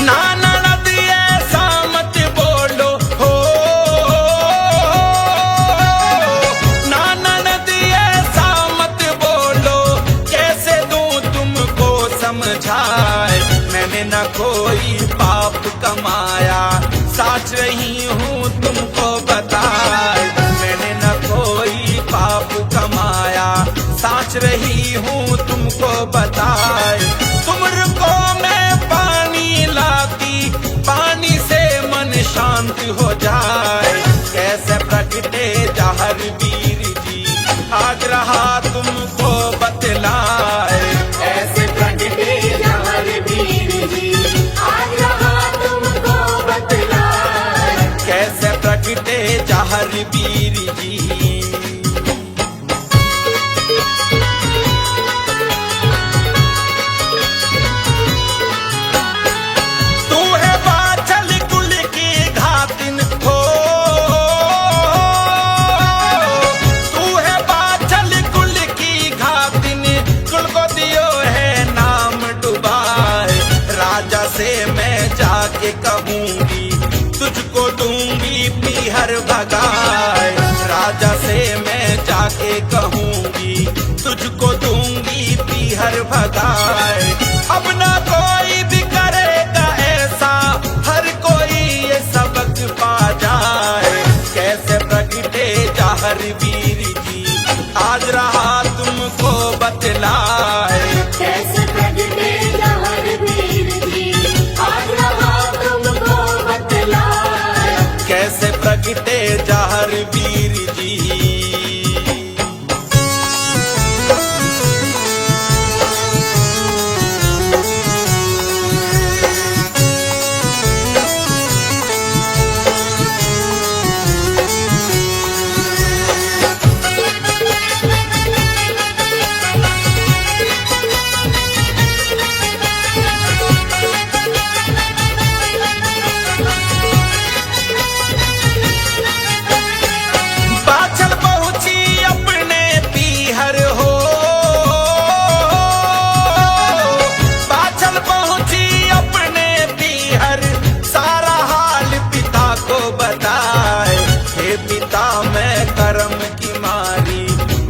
नाना नदी ऐसा मत बोलो हो, नाना नदी ऐसा मत बोलो। कैसे दूं तुमको समझाए। मैंने न कोई पाप कमाया, साच रही हूँ तुमको बताए। मैंने न कोई पाप कमाया, साच रही हूँ तुमको बताए। तुमको मैं पानी लाती, पानी से मन शांत हो जाए। कैसे प्रगटे जहर वीर जी, आज रहा तुमको बतलाए। कैसे प्रगटे जहर वीर जी, आज रहा तुमको बतलाए। कैसे प्रगटे जहर वीर जी। हर भगाए। राजा से मैं जाके कहूंगी तुझको दूंगी पीहर भगाए। अब ना कोई भी करेगा ऐसा, हर कोई ये सबक पा जाए। कैसे प्रगटे जहर वीर जी, आज रहा तुमको बतलाए। कैसे प्रगटे जहर वीर जी, आज रहा तुमको बतलाए। कैसे प्रगटे जहर वीर जी। बाछल पहुंची अपने पीहर हो, बाछल पहुंची अपने पीहर, सारा हाल पिता को बताए। हे पिता मैं कर्म की मारी,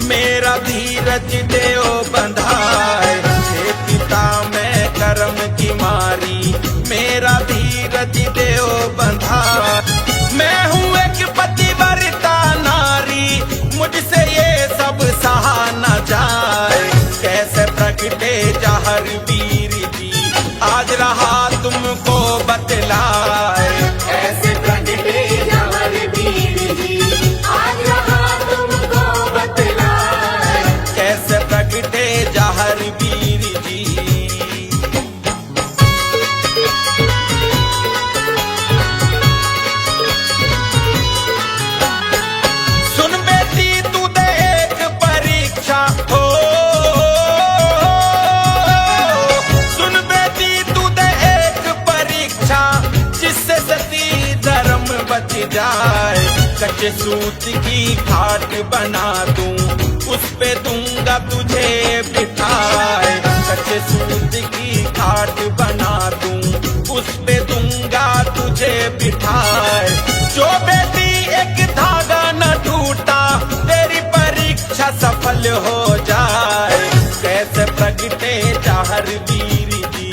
मेरा धीरज देओ बंधाए। हे पिता मैं कर्म की मारी, मेरा धीरज देओ बंधाए। मैं हूँ एक पतिव्रता नारी, मुझसे ये सब सहा न जाए। कैसे प्रगटे जहर वीर जी, आज रहा तुमको बतलाए। कैसे प्रगटे जहर वीर जी, आज रहा तुमको बतलाए। कैसे प्रगटे जहर वीर जी। सुन बेटी तू दे एक परीक्षा हो, सुन बेटी तू दे एक परीक्षा, जिससे सती धर्म बच जाए। कच्चे सूत की खाट बना दूं, उस पे दूंगा तुझे बिठाए। कच्चे सूत की खाट बना दूं, उस पे दूंगा तुझे बिठाए। जो बेटी एक धागा न टूटा, तेरी परीक्षा सफल हो जाए। कैसे प्रगटे जहर वीर जी,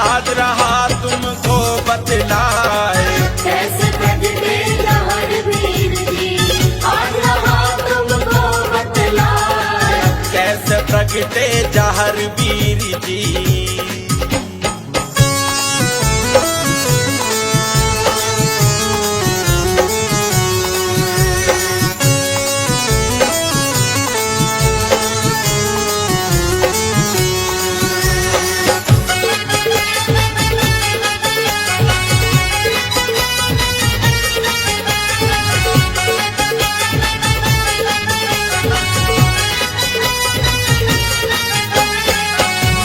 आज रहा तुमको बतलाए। कैसे प्रगटे जहर वीर जी, आज रहा तुमको बतलाए। कैसे प्रगटे जहर वीर जी।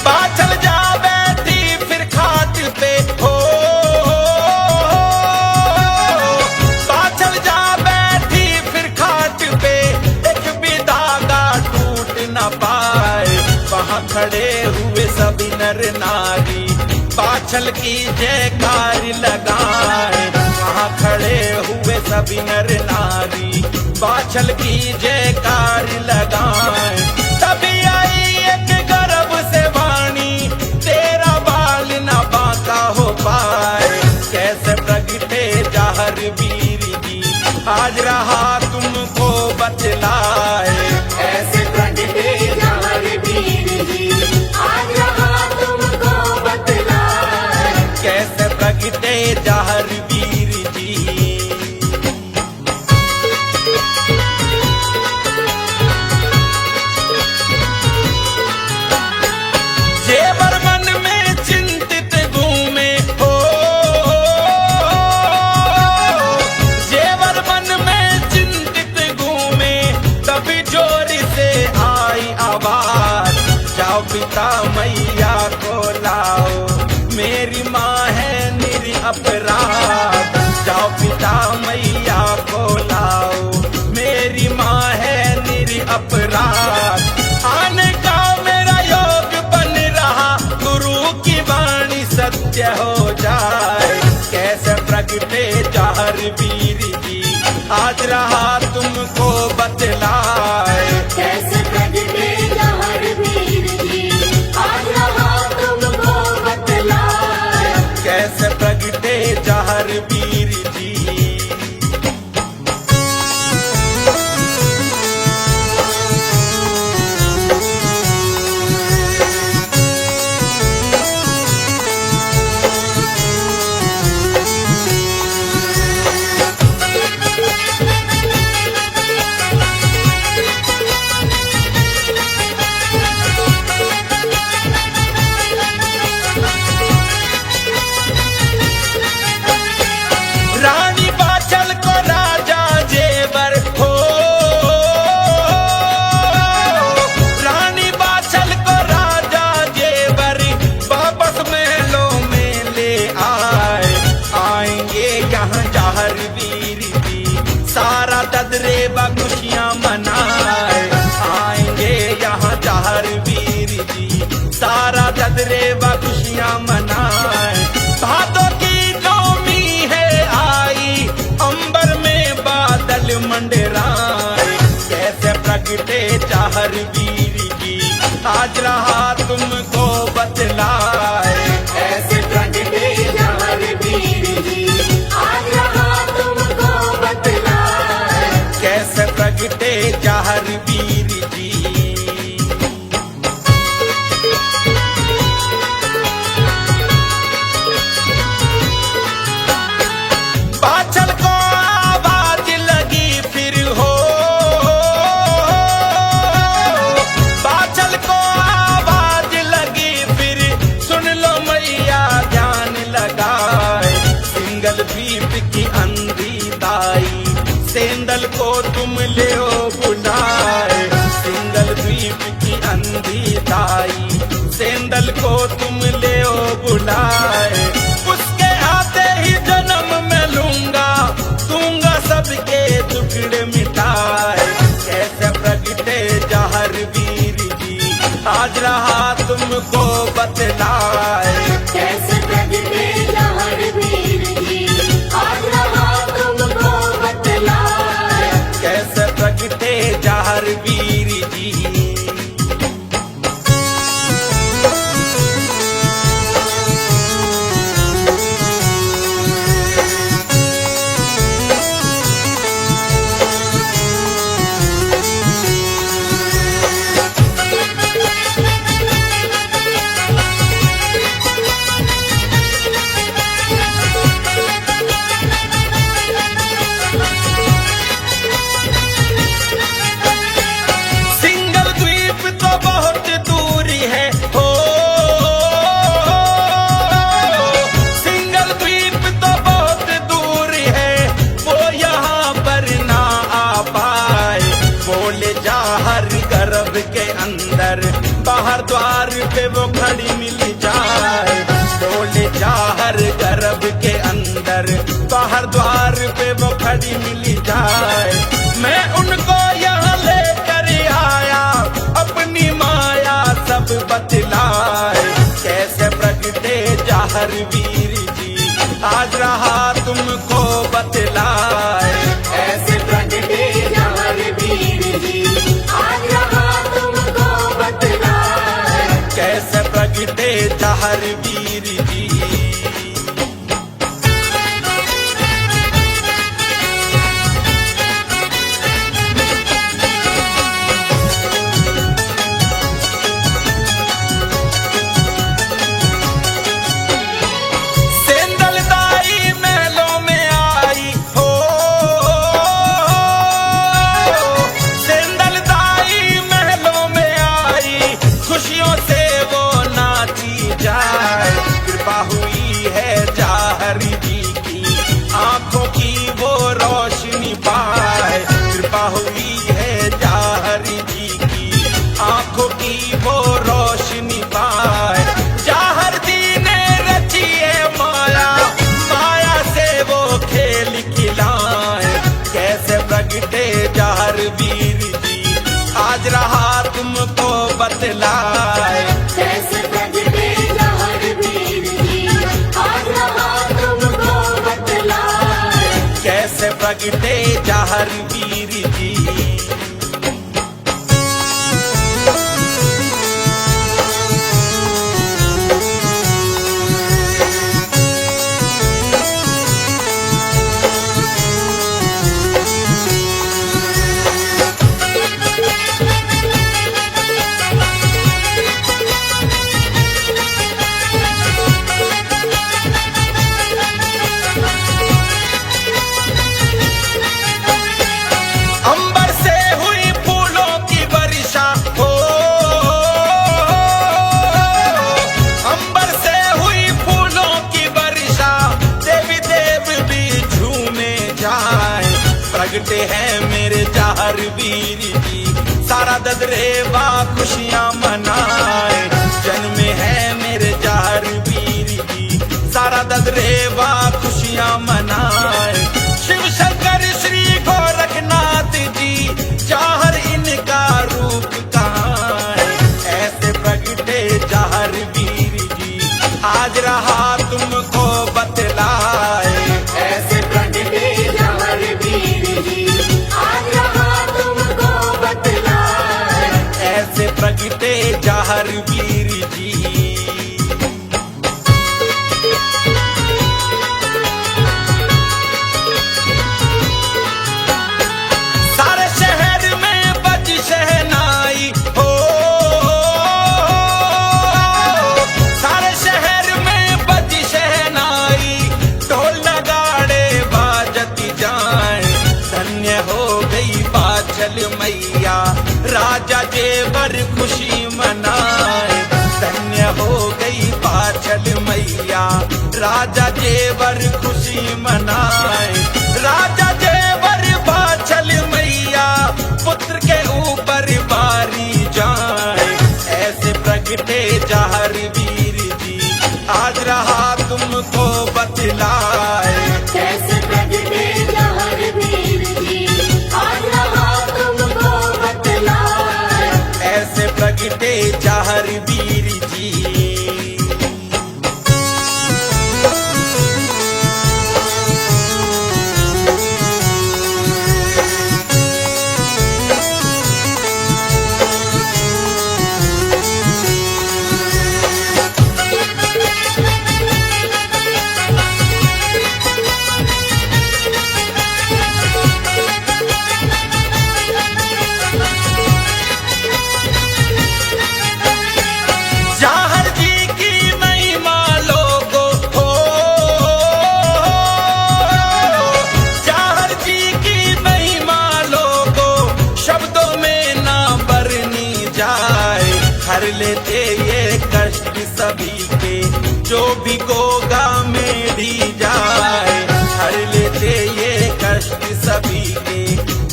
बाछल जा बैठी फिर खाट पे हो, बाछल जा बैठी फिर खाट पे, एक भी धागा टूट न पाए। वहाँ खड़े हुए सभी नर नारी, बाछल की जयकार लगाए। वहाँ खड़े हुए सभी नर नारी, बाछल की जयकार लगाए। तभी आई एक गर्भ से वाणी, तेरा बाल न बांका हो पाए। कैसे प्रगटे जहर वीर जी, आज रहा तुमको बतलाए। कैसे प्रगटे जहर वीर जी, आज रहा तुमको बतलाए। कैसे प्रगटे जहर वीर जी। जेवर मन में चिंतित घूमे हो, जेवर मन में चिंतित घूमे, तभी जोर से आई आवाज। जाओ पिता मैया को लाओ, मेरी माँ है निरपराध। जाओ पिता मैया को लाओ, मेरी माँ है निरपराध। आने का मेरा योग बन रहा, गुरु की वाणी सत्य हो जाए। कैसे प्रगटे जहर वीर जी, प्रगटे जहर वीर जी, आज रहा तुमको बतलाए। कैसे प्रगटे जहर वीर जी, आज रहा तुमको बतलाए। कैसे प्रगटे जहर वीर जी। पाछल को आवाज लगी फिर हो, पाछल को आवाज लगी फिर, सुन लो मैया ध्यान लगाए। सिंगल द्वीप की अंधी दाई, सेंदल को तुम ले बुलाए। सिंगल द्वीप की अंधी दाई, सेंदल को तुम ले बुलाए। उसके आते ही जन्म में लूंगा, दूंगा सबके टुकड़े मिटाए। कैसे प्रगटे जहर वीर जी, आज रहा तुमको बतलाए। कैसे प्रगटे जहर वीर जी, आज रहा तुमको बतलाए। कैसे प्रगटे जहर वीर जी। सिंगल द्वीप तो बहुत दूरी है हो, सिंगल द्वीप तो बहुत दूरी है, वो यहाँ पर ना आ पाए। बोले जहर गर्भ के अंदर, बाहर द्वार पे वो खड़ी मिल जाए। बोले जहर गर्भ के अंदर, बाहर द्वार पे वो खड़ी मिल जाए। मैं उनको यहाँ लेकर आया, अपनी माया सब बतलाए। कैसे प्रगटे जहर वीर जी, आज रहा तुमको बतलाए। कैसे प्रगटे जहर वीर जी, आज रहा तुमको बतलाए। कैसे प्रगटे जहर वीर जी। सेंदल दाई महलों में आई हो, सेंदल दाई महलों में आई, खुशियों से वो नाची जाए। कृपा हुई है जहर जी की, आंखों की वो रोशनी पाए। कृपा हुई है जहर जी की, आंखों की वो रोशनी पाए। जहर जी ने रची है माया, माया से वो खेल खिलाए। कैसे प्रगटे जहर वीर जी, आज रहा तुमको बतलाए। कैसे प्रगटे जहर वीर जी, आज रहा तुमको बतलाए। कैसे प्रगटे जहर वीर जी। अंबर से हुई फूलों की वर्षा हो, अंबर से हुई फूलों की वर्षा, देवी देव भी झूमे जाए। प्रगटे हैं मेरे जहर वीर जी, सारा ददरेवा खुशियां मनाए। जन्मे हैं मेरे जहर वीर जी, सारा ददरेवा खुशियां मनाए। शिव शंकर श्री गोरखनाथ जी, जहर इनका रूप कहाँ है। ऐसे प्रगटे जहर वीर जी, आज रहा तुमको बतलाए। ऐसे प्रगटे जहर वीर जी, आज रहा तुमको बतलाए। जहर वीर जी। सारे शहर में बज शहनाई हो, सारे शहर में बज शहनाई, ढोल नगाड़े बाजती जाए। धन्य हो गई बाछल मैया, राजा जेवर खुशी मनाए। धन्य हो गई बाछल मैया, राजा जेवर खुशी मनाए। राजा जेवर बाछल मैया, पुत्र के ऊपर बारी जाए। ऐसे प्रगटे जहर वीर जी, आज रहा तुमको बतलाए। कैसे प्रगटे जहर वीर जी, आज रहा तुमको बतलाए। ऐसे प्रगटे जहर वीर जी। जहर जी की महिमा लोगो हो, जहर जी की महिमा लोगो, शब्दों में ना बरनी जाए। हर लेते ये कष्ट सभी के, जो भी गोगा में दी जाए। हर लेते ये कष्ट सभी के,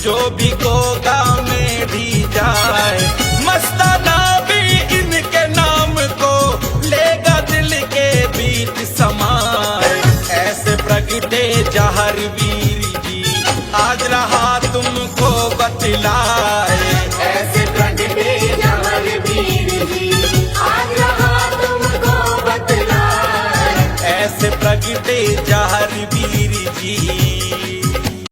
जो भी गोगा में दी जाए। मस्ताना भी इनके नाम को लेगा दिल के बीच समाए। ऐसे प्रगटे जहर